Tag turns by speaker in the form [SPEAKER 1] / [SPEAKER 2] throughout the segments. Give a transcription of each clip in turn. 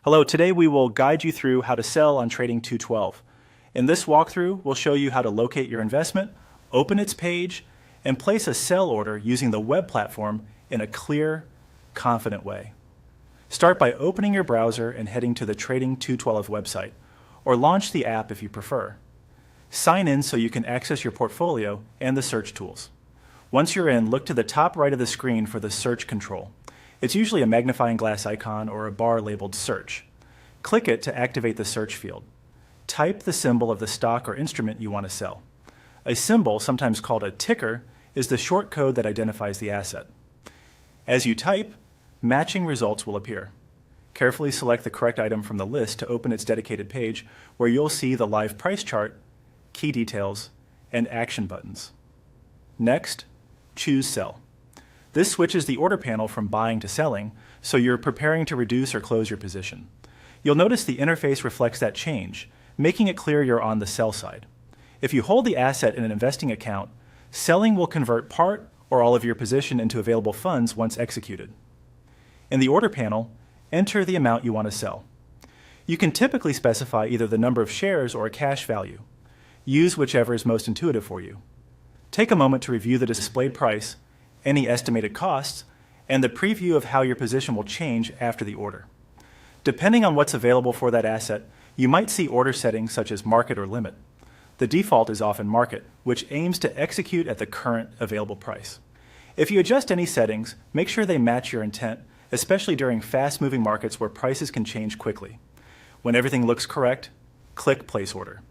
[SPEAKER 1] Hello, today we will guide you through how to sell on Trading 212. In this walkthrough, we'll show you how to locate your investment, open its page, and place a sell order using the web platform in a clear, confident way. Start by opening your browser and heading to the Trading 212 website, or launch the app if you prefer. Sign in so you can access your portfolio and the search tools. Once you're in, look to the top right of the screen for the search control. It's usually a magnifying glass icon or a bar labeled Search. Click it to activate the search field. Type the symbol of the stock or instrument you want to sell. A symbol, sometimes called a ticker, is the short code that identifies the asset. As you type, matching results will appear. Carefully select the correct item from the list to open its dedicated page, where you'll see the live price chart, key details, and action buttons. Next, choose Sell. This switches the order panel from buying to selling, so you're preparing to reduce or close your position. You'll notice the interface reflects that change, making it clear you're on the sell side. If you hold the asset in an investing account, selling will convert part or all of your position into available funds once executed. In the order panel, enter the amount you want to sell. You can typically specify either the number of shares or a cash value. Use whichever is most intuitive for you. Take a moment to review the displayed price, any estimated costs, and the preview of how your position will change after the order. Depending on what's available for that asset, you might see order settings such as market or limit. The default is often market, which aims to execute at the current available price. If you adjust any settings, make sure they match your intent, especially during fast-moving markets where prices can change quickly. When everything looks correct, click Place Order.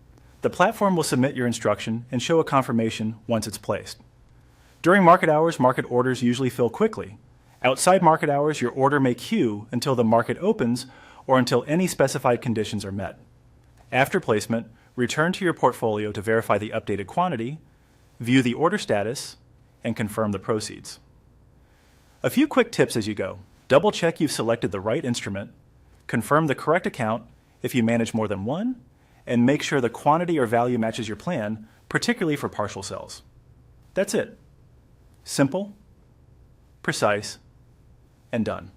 [SPEAKER 1] The platform will submit your instruction and show a confirmation once it's placed. During market hours, market orders usually fill quickly. Outside market hours, your order may queue until the market opens or until any specified conditions are met. After placement, return to your portfolio to verify the updated quantity, view the order status, and confirm the proceeds. A few quick tips as you go. Double-check you've selected the right instrument, confirm the correct account if you manage more than one, and make sure the quantity or value matches your plan, particularly for partial sells. That's it. Simple, precise, and done.